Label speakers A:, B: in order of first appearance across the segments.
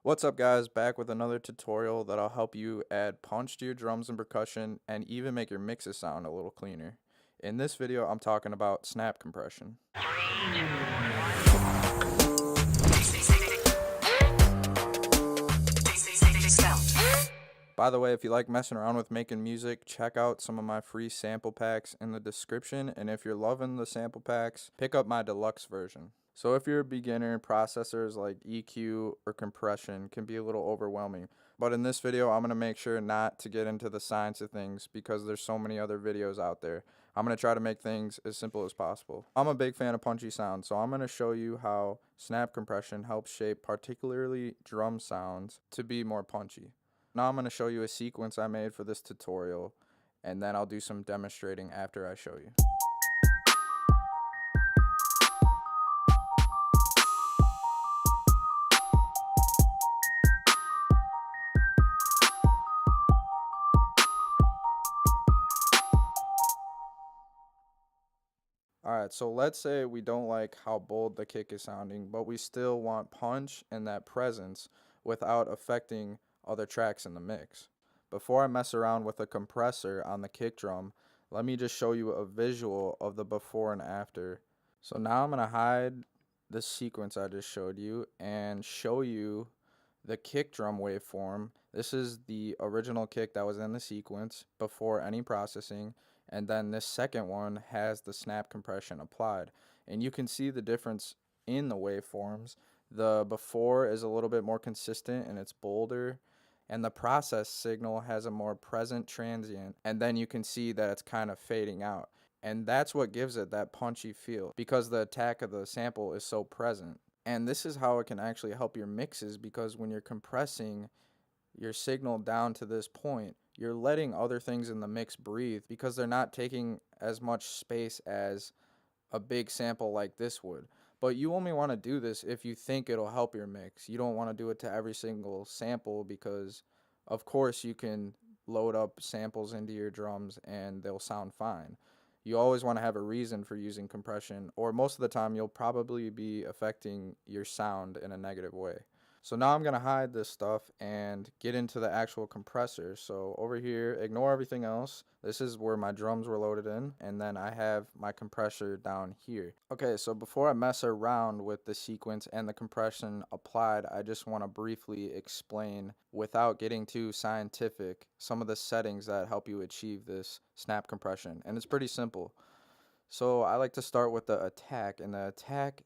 A: What's up guys, back with another tutorial that'll help you add punch to your drums and percussion and even make your mixes sound a little cleaner. In this video I'm talking about snap compression. By the way, if you like messing around with making music, check out some of my free sample packs in the description, and if you're loving the sample packs, pick up my deluxe version. So if you're a beginner, processors like EQ or compression can be a little overwhelming. But in this video, I'm going to make sure not to get into the science of things because there's so many other videos out there. I'm going to try to make things as simple as possible. I'm a big fan of punchy sounds, so I'm going to show you how snap compression helps shape particularly drum sounds to be more punchy. Now I'm going to show you a sequence I made for this tutorial, and then I'll do some demonstrating after I show you. Alright, so let's say we don't like how bold the kick is sounding, but we still want punch and that presence without affecting other tracks in the mix. Before I mess around with a compressor on the kick drum, let me just show you a visual of the before and after. So now I'm going to hide the sequence I just showed you and show you the kick drum waveform. This is the original kick that was in the sequence before any processing, and then this second one has the snap compression applied. And you can see the difference in the waveforms. The before is a little bit more consistent and it's bolder, and the process signal has a more present transient, and then you can see that it's kind of fading out. And that's what gives it that punchy feel, because the attack of the sample is so present. And this is how it can actually help your mixes, because when you're compressing your signal down to this point, you're letting other things in the mix breathe because they're not taking as much space as a big sample like this would. But you only want to do this if you think it'll help your mix. You don't want to do it to every single sample because, of course, you can load up samples into your drums and they'll sound fine. You always want to have a reason for using compression, or most of the time you'll probably be affecting your sound in a negative way. So now I'm going to hide this stuff and get into the actual compressor. So over here, ignore everything else. This is where my drums were loaded in, and then I have my compressor down here. Okay, so before I mess around with the sequence and the compression applied, I just want to briefly explain, without getting too scientific, some of the settings that help you achieve this snap compression. And it's pretty simple. So I like to start with the attack, and the attack,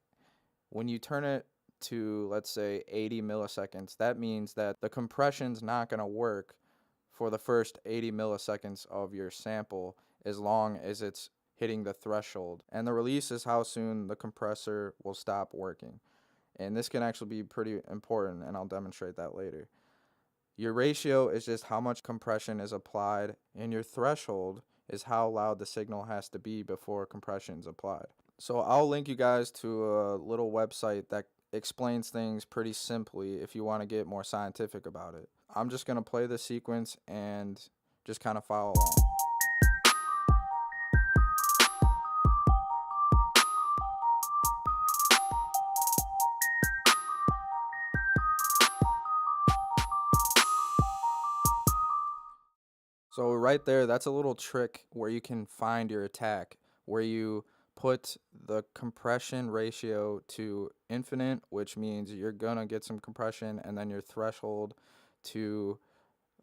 A: when you turn it to, let's say, 80 milliseconds, that means that the compression's not going to work for the first 80 milliseconds of your sample as long as it's hitting the threshold. And the release is how soon the compressor will stop working. And this can actually be pretty important, and I'll demonstrate that later. Your ratio is just how much compression is applied, and your threshold is how loud the signal has to be before compression is applied. So I'll link you guys to a little website that explains things pretty simply if you want to get more scientific about it. I'm just going to play the sequence and just kind of follow along. So right there, that's a little trick where you can find your attack, where you put the compression ratio to infinite, which means you're gonna get some compression, and then your threshold to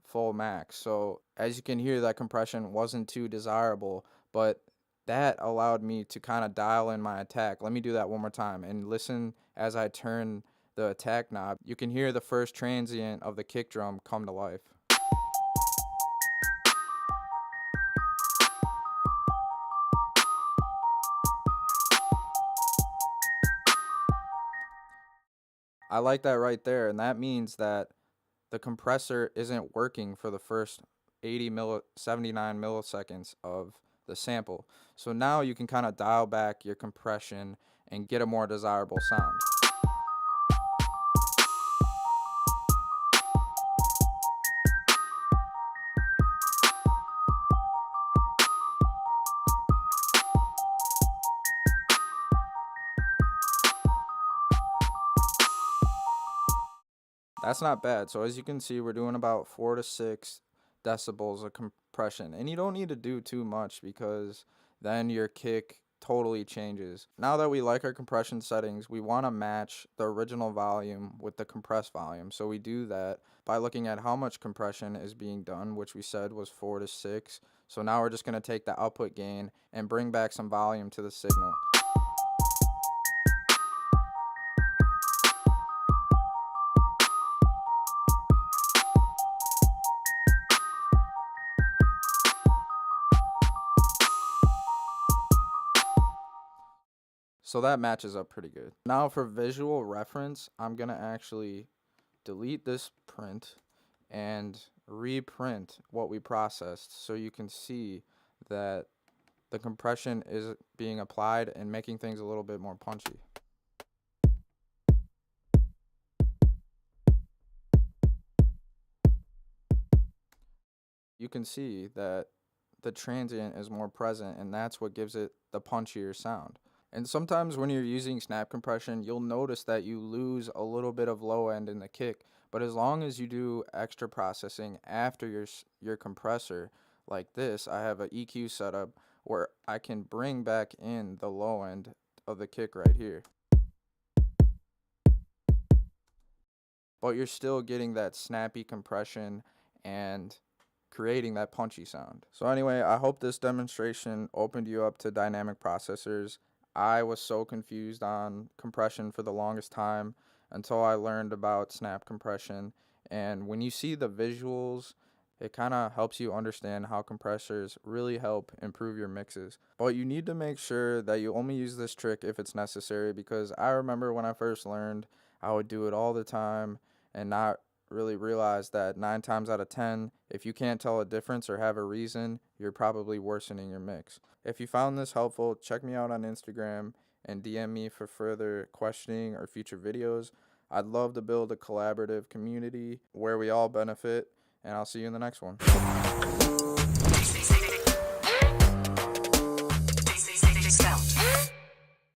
A: full max. So as you can hear, that compression wasn't too desirable, but that allowed me to kind of dial in my attack. Let me do that one more time and listen as I turn the attack knob. You can hear the first transient of the kick drum come to life. I like that right there, and that means that the compressor isn't working for the first 79 milliseconds of the sample. So now you can kind of dial back your compression and get a more desirable sound. That's not bad. So as you can see, we're doing about 4 to 6 decibels of compression. And you don't need to do too much because then your kick totally changes. Now that we like our compression settings, we want to match the original volume with the compressed volume. So we do that by looking at how much compression is being done, which we said was 4 to 6. So now we're just going to take the output gain and bring back some volume to the signal. So that matches up pretty good. Now for visual reference, I'm going to actually delete this print and reprint what we processed so you can see that the compression is being applied and making things a little bit more punchy. You can see that the transient is more present, and that's what gives it the punchier sound. And sometimes when you're using snap compression, you'll notice that you lose a little bit of low end in the kick. But as long as you do extra processing after your compressor, like this, I have an EQ setup where I can bring back in the low end of the kick right here. But you're still getting that snappy compression and creating that punchy sound. So anyway, I hope this demonstration opened you up to dynamic processors. I was so confused on compression for the longest time until I learned about snap compression. And when you see the visuals, it kind of helps you understand how compressors really help improve your mixes. But you need to make sure that you only use this trick if it's necessary, because I remember when I first learned, I would do it all the time and not really realize that 9 times out of 10, if you can't tell a difference or have a reason, you're probably worsening your mix. If you found this helpful, check me out on Instagram and DM me for further questioning or future videos. I'd love to build a collaborative community where we all benefit, and I'll see you in the next one.